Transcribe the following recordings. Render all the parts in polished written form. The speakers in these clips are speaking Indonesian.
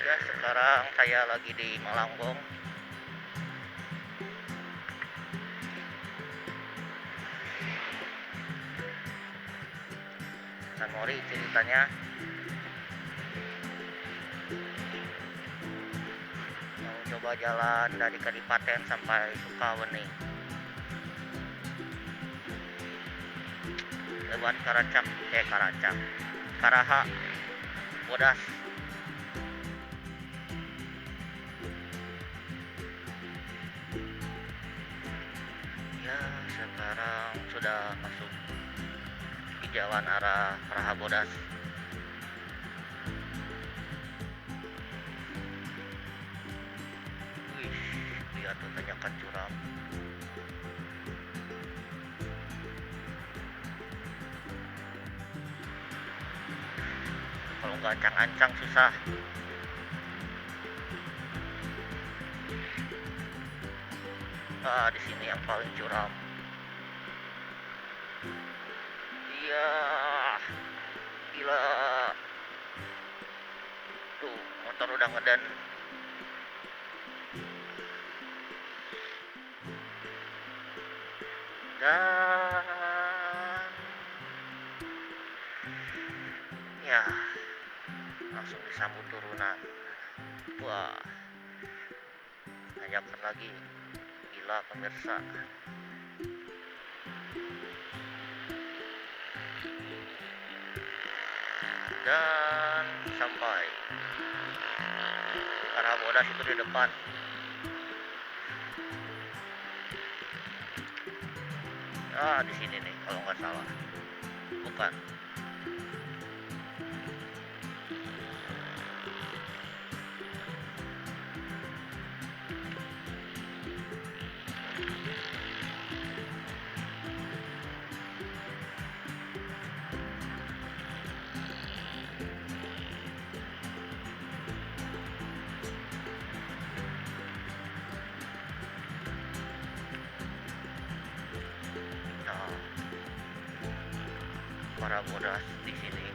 Ya, sekarang saya lagi di Malangbong. San Mori ceritanya mau coba jalan dari Kadipaten sampai Sukaweni lewat Karaha, Bodas. Ya, sekarang sudah masuk di jalan arah Karaha Bodas. Wih, lihat tuh tanjakan curam. Kalau nggak ancang-ancang susah. Di sini yang paling curam. Iya, gila. Tuh, motor udah ngeden. Dan ya, langsung disambut turunan. Wah, tanjakan lagi. Gila pemirsa. Dan sampai arah Bodas itu di depan. Di sini nih kalau nggak salah. Bukan. Nah, para Bodas di sini.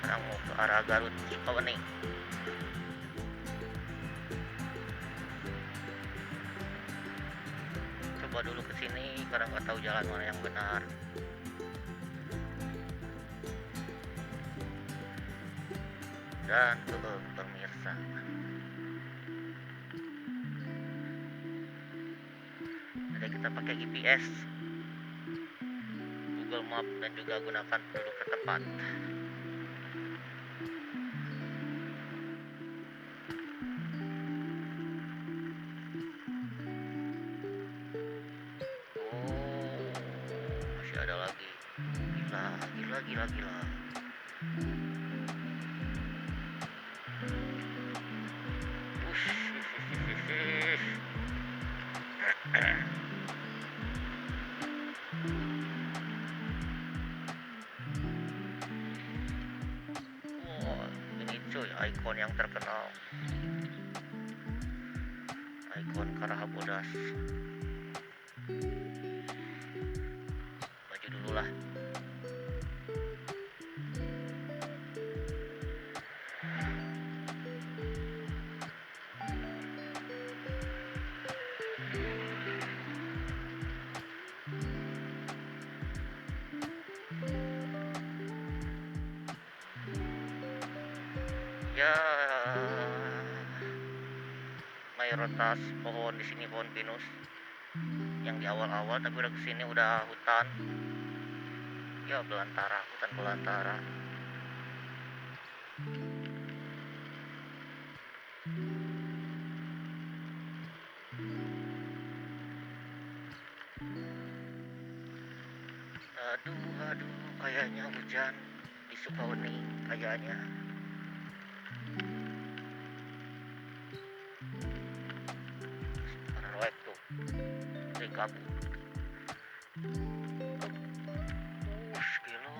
Sekarang mau ke arah Garut Sukaweni. Coba dulu ke sini karena nggak tahu jalan mana yang benar. Dan pemirsa, ada kita pakai GPS, Google Map, dan juga gunakan penduduk setempat. Oh, masih ada lagi. Gila. Ini cuy, ikon yang terkenal. Ikon Karaha Bodas. Maju dulu lah. Ya, mayoritas pohon di sini pohon pinus. Yang di awal-awal, tapi udah kesini udah hutan. Ya, hutan belantara. Aduh, kayaknya hujan di Sukaweni, kayaknya. Roek tuh, dari kabut. Gila.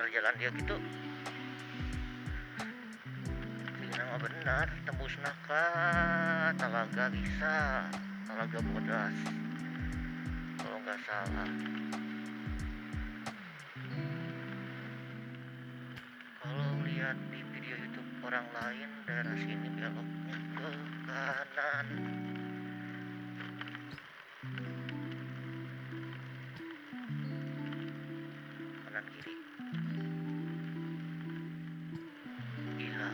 jalan dia gitu nama benar tembus naka Talaga bisa Talaga Bodas kalau nggak salah. Kalau lihat di video YouTube orang lain daerah sini beloknya ke kanan kiri gila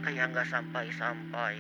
kayak nggak sampai-sampai.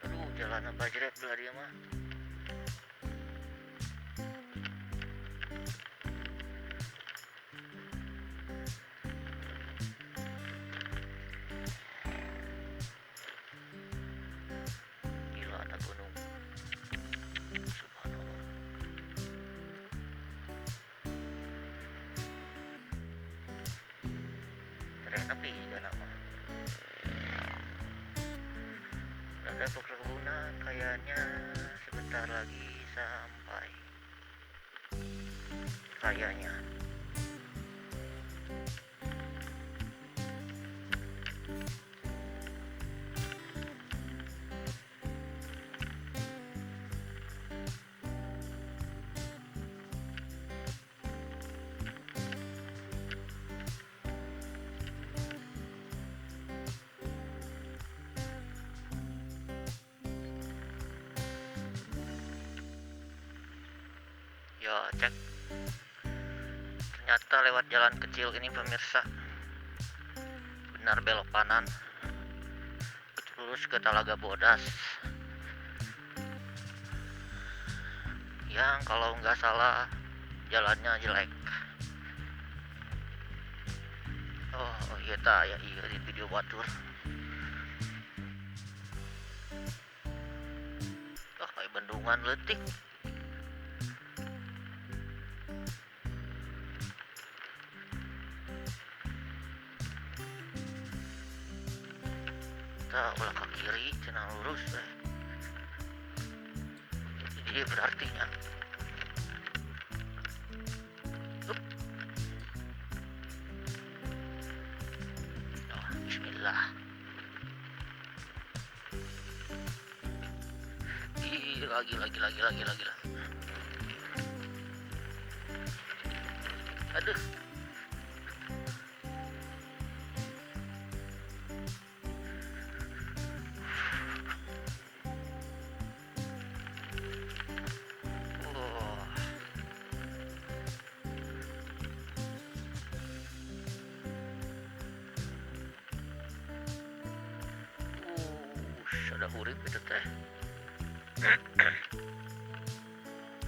Aduh jalan apa jeret belah dia mah. Gila ada gunung. Subhanallah. Keren api juga nama. Ada perkebunan kayaknya sebentar lagi sampai. Kayaknya. Ya cek ternyata lewat jalan kecil ini pemirsa benar belok kanan lurus ke Talaga Bodas yang kalau nggak salah jalannya jelek. Oh iya ta ya iya di video batur kayak bendungan letik. Kita ulah ke kiri cenah lurus jadi berartinya bismillah. Lagi. Aduh. Sudah hurip itu teh.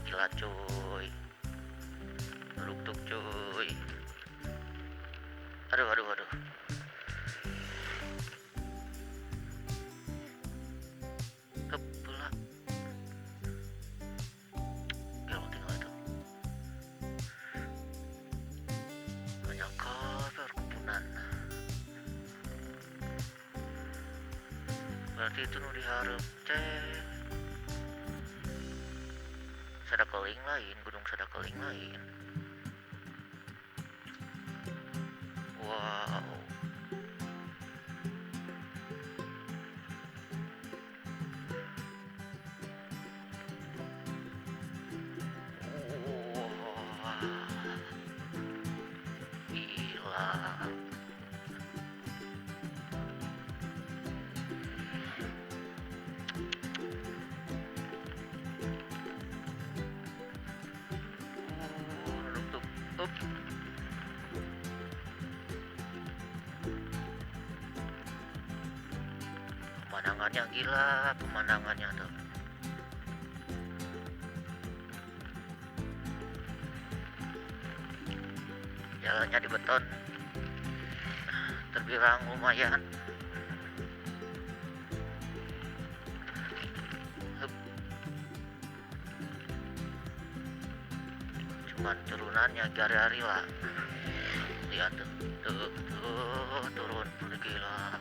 Gila cuy. Ruktuk cuy. Aduh. Kebelah. Gila tinggal itu. Banyak perkebunan. Berarti itu nu diharap teh. Sadakeling lain, gunung Sadakeling lain. Wow. Gila. Up. Pemandangannya gila, pemandangannya tuh. Jalannya di beton, terbilang lumayan. Hup. Cuman turunannya gari-gari lah. Lihat tuh, turun gila.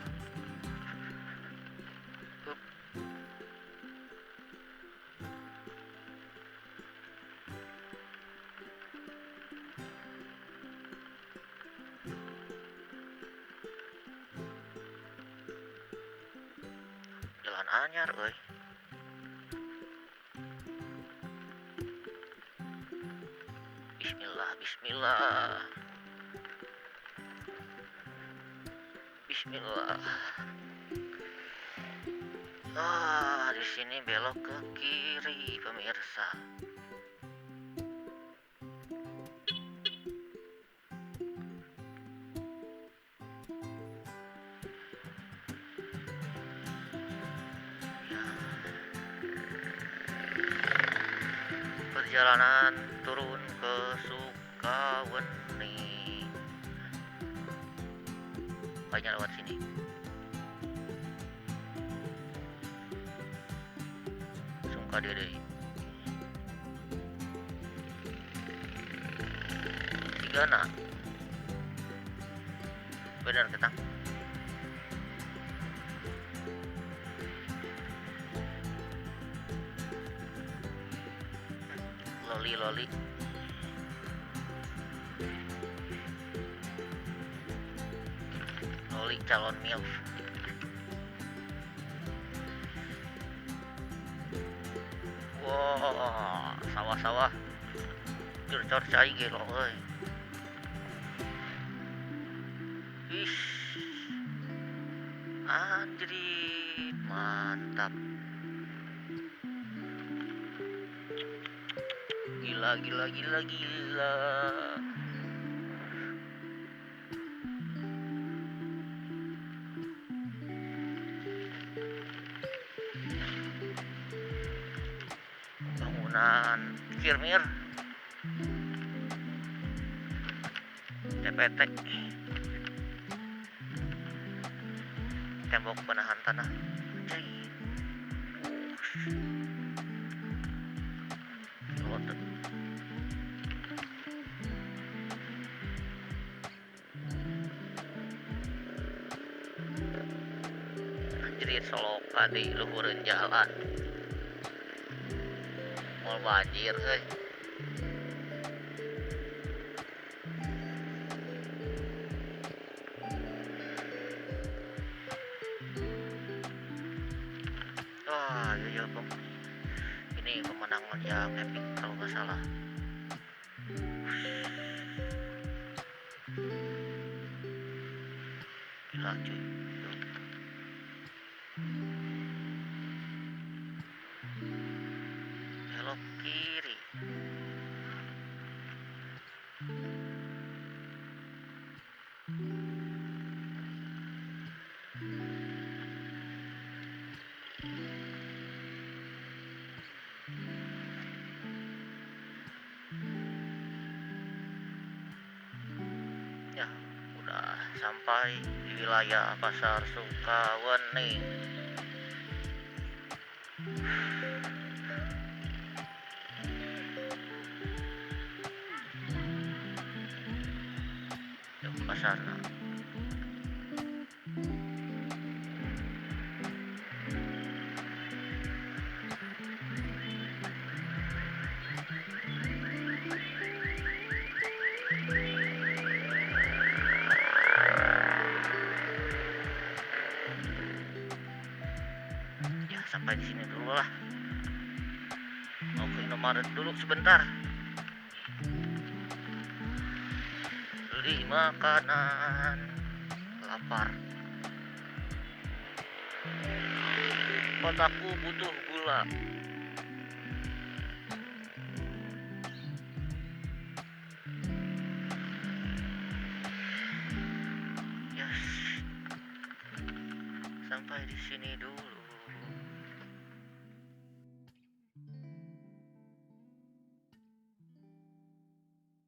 Hup. Jalan anyar, euy. Bismillah, bismillah. Bismillah. Di sini belok ke kiri, pemirsa. Ya. Perjalanan turun ke Sukaweni. Banyak lewat sini. Sukadede. 3 benar ketang. Loli calon milf. Wow, sawah-sawah curcor cai gelo euy. Ish, anjrit, mantap. Gila. Bangunan Kirmir, TPT, tembok penahan tanah. Lotet. Anjrit, soloka di luhureun jalan. Mau banjir euy. Iya, ini pemandangan yang epic kalau nggak salah. Gila cuy. Belok kiri. Ya, udah sampai di wilayah Pasar Sukaweni. Yuk pasarna. Ya, sampai di sini dulu lah. Mau ke Indomaret dulu sebentar. Beli makanan. Lapar. Otakku butuh gula. sampai di sini dulu.